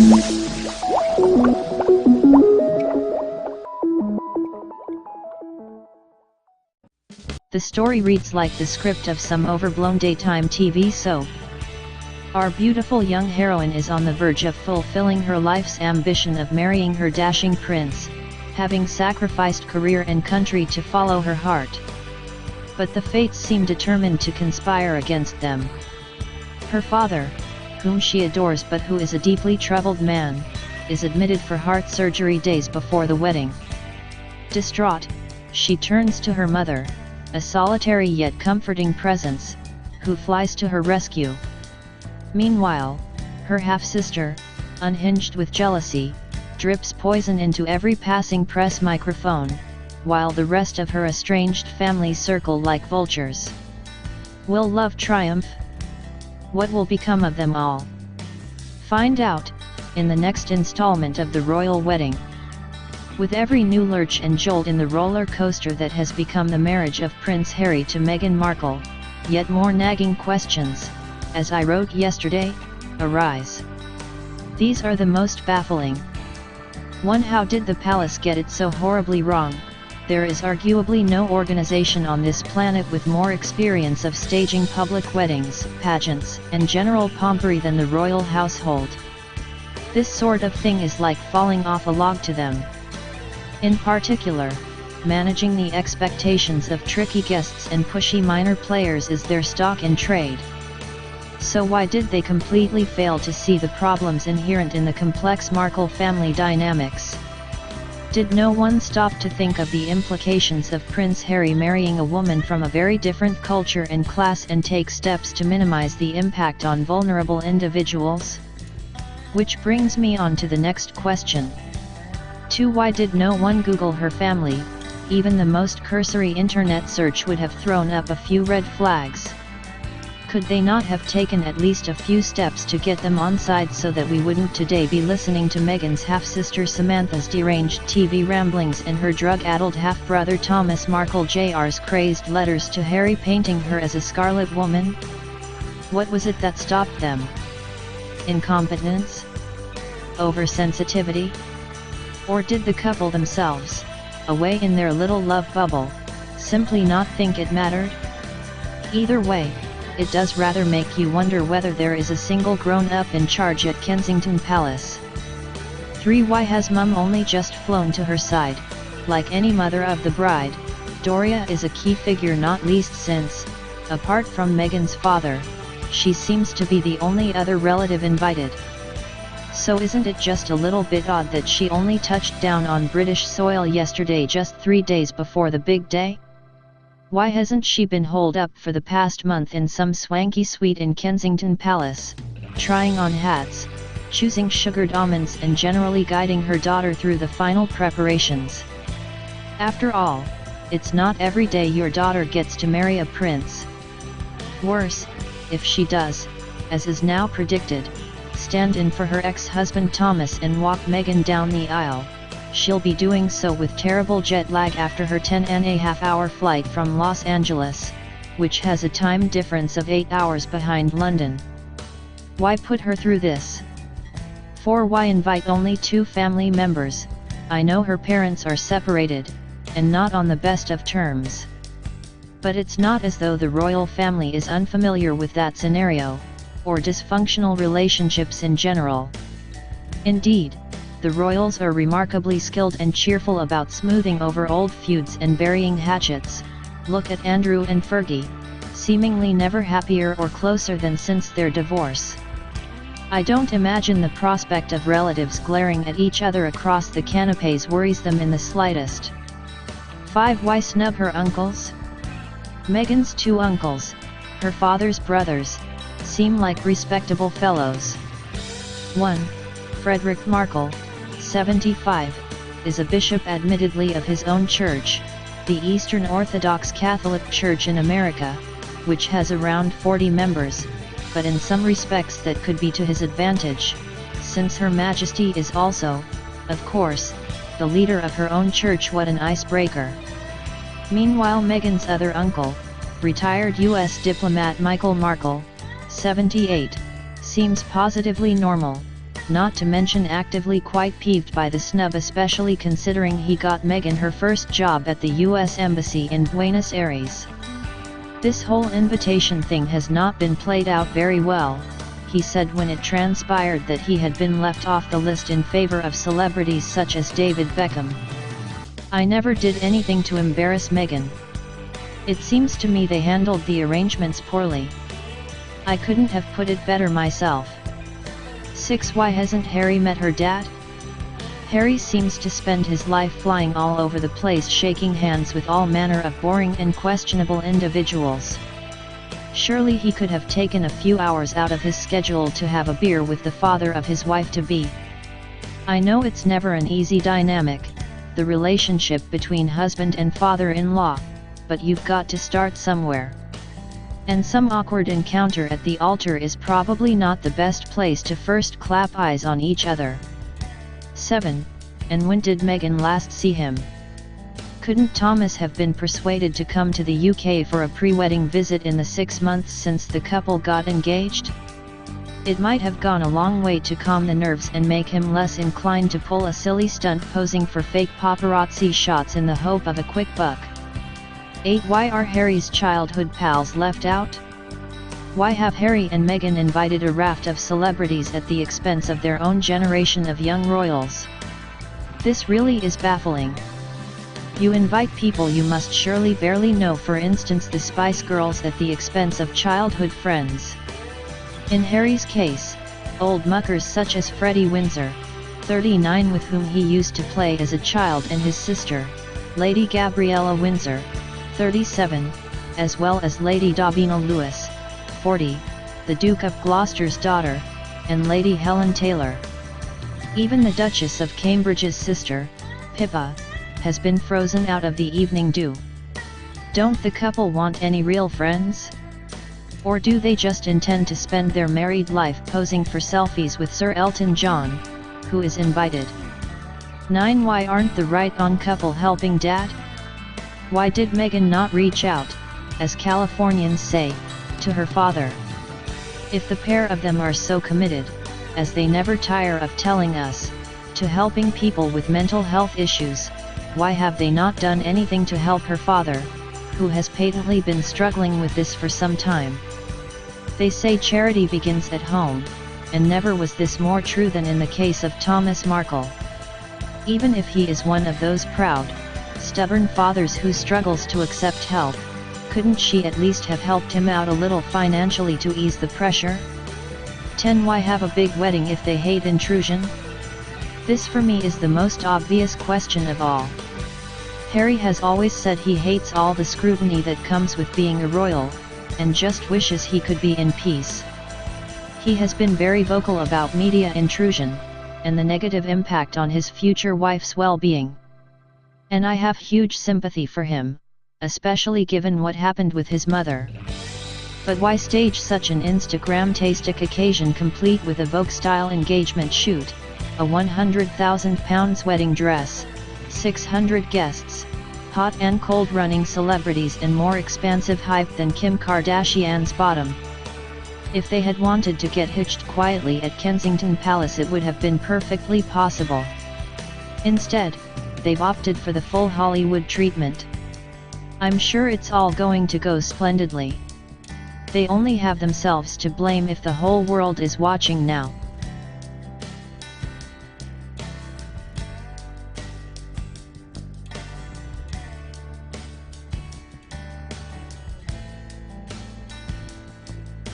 The story reads like the script of some overblown daytime TV soap. Our beautiful young heroine is on the verge of fulfilling her life's ambition of marrying her dashing prince, having sacrificed career and country to follow her heart. But the fates seem determined to conspire against them. Her father, whom she adores but who is a deeply troubled man, is admitted for heart surgery days before the wedding. Distraught, she turns to her mother, a solitary yet comforting presence, who flies to her rescue. Meanwhile, her half-sister, unhinged with jealousy, drips poison into every passing press microphone, while the rest of her estranged family circle like vultures. Will love triumph? What will become of them all? Find out, in the next installment of The Royal Wedding. With every new lurch and jolt in the roller coaster that has become the marriage of Prince Harry to Meghan Markle, yet more nagging questions, as I wrote yesterday, arise. These are the most baffling. 1. How did the palace get it so horribly wrong? There is arguably no organization on this planet with more experience of staging public weddings, pageants, and general pompery than the royal household. This sort of thing is like falling off a log to them. In particular, managing the expectations of tricky guests and pushy minor players is their stock in trade. So why did they completely fail to see the problems inherent in the complex Markle family dynamics? Did no one stop to think of the implications of Prince Harry marrying a woman from a very different culture and class and take steps to minimize the impact on vulnerable individuals? Which brings me on to the next question. 2. Why did no one Google her family? Even the most cursory internet search would have thrown up a few red flags. Could they not have taken at least a few steps to get them on side so that we wouldn't today be listening to Meghan's half-sister Samantha's deranged TV ramblings and her drug-addled half-brother Thomas Markle Jr.'s crazed letters to Harry painting her as a scarlet woman? What was it that stopped them? Incompetence? Oversensitivity? Or did the couple themselves, away in their little love bubble, simply not think it mattered? Either way, it does rather make you wonder whether there is a single grown-up in charge at Kensington Palace. 3. Why has Mum only just flown to her side? Like any mother of the bride, Doria is a key figure, not least since, apart from Meghan's father, she seems to be the only other relative invited. So isn't it just a little bit odd that she only touched down on British soil yesterday, just 3 days before the big day? Why hasn't she been holed up for the past month in some swanky suite in Kensington Palace, trying on hats, choosing sugared almonds and generally guiding her daughter through the final preparations? After all, it's not every day your daughter gets to marry a prince. Worse, if she does, as is now predicted, stand in for her ex-husband Thomas and walk Meghan down the aisle, she'll be doing so with terrible jet lag after her 10.5-hour flight from Los Angeles, which has a time difference of 8 hours behind London. Why put her through this? 4. Why invite only 2 family members? I know her parents are separated, and not on the best of terms. But it's not as though the royal family is unfamiliar with that scenario, or dysfunctional relationships in general. Indeed, the royals are remarkably skilled and cheerful about smoothing over old feuds and burying hatchets. Look at Andrew and Fergie, seemingly never happier or closer than since their divorce. I don't imagine the prospect of relatives glaring at each other across the canapes worries them in the slightest. 5. Why snub her uncles? Meghan's 2 uncles, her father's brothers, seem like respectable fellows. 1. Frederick Markle, 75, is a bishop admittedly of his own church, the Eastern Orthodox Catholic Church in America, which has around 40 members, but in some respects that could be to his advantage, since Her Majesty is also, of course, the leader of her own church. What an icebreaker. Meanwhile, Meghan's other uncle, retired U.S. diplomat Michael Markle, 78, seems positively normal, not to mention actively quite peeved by the snub, especially considering he got Meghan her first job at the US Embassy in Buenos Aires. "This whole invitation thing has not been played out very well," he said when it transpired that he had been left off the list in favor of celebrities such as David Beckham. "I never did anything to embarrass Meghan. It seems to me they handled the arrangements poorly. I couldn't have put it better myself." 6. Why hasn't Harry met her dad? Harry seems to spend his life flying all over the place, shaking hands with all manner of boring and questionable individuals. Surely he could have taken a few hours out of his schedule to have a beer with the father of his wife-to-be. I know it's never an easy dynamic, the relationship between husband and father-in-law, but you've got to start somewhere. And some awkward encounter at the altar is probably not the best place to first clap eyes on each other. 7. And when did Meghan last see him? Couldn't Thomas have been persuaded to come to the UK for a pre-wedding visit in the 6 months since the couple got engaged? It might have gone a long way to calm the nerves and make him less inclined to pull a silly stunt posing for fake paparazzi shots in the hope of a quick buck. 8. Why are Harry's childhood pals left out? Why have Harry and Meghan invited a raft of celebrities at the expense of their own generation of young royals? This really is baffling. You invite people you must surely barely know, for instance the Spice Girls, at the expense of childhood friends. In Harry's case, old muckers such as Freddie Windsor, 39, with whom he used to play as a child, and his sister, Lady Gabriella Windsor, 37, as well as Lady Davina Lewis, 40, the Duke of Gloucester's daughter, and Lady Helen Taylor. Even the Duchess of Cambridge's sister, Pippa, has been frozen out of the evening dew. Don't the couple want any real friends? Or do they just intend to spend their married life posing for selfies with Sir Elton John, who is invited? 9. Why aren't the right-on couple helping Dad? Why did Meghan not reach out, as Californians say, to her father? If the pair of them are so committed, as they never tire of telling us, to helping people with mental health issues, why have they not done anything to help her father, who has patently been struggling with this for some time? They say charity begins at home, and never was this more true than in the case of Thomas Markle. Even if he is one of those proud, stubborn fathers who struggles to accept help, couldn't she at least have helped him out a little financially to ease the pressure? 10. Why have a big wedding if they hate intrusion? This for me is the most obvious question of all. Harry has always said he hates all the scrutiny that comes with being a royal, and just wishes he could be in peace. He has been very vocal about media intrusion, and the negative impact on his future wife's well-being. And I have huge sympathy for him, especially given what happened with his mother. But why stage such an Instagram-tastic occasion complete with a Vogue-style engagement shoot, a £100,000 wedding dress, 600 guests, hot and cold running celebrities, and more expansive hype than Kim Kardashian's bottom? If they had wanted to get hitched quietly at Kensington Palace, it would have been perfectly possible. Instead, they've opted for the full Hollywood treatment. I'm sure it's all going to go splendidly. They only have themselves to blame if the whole world is watching now.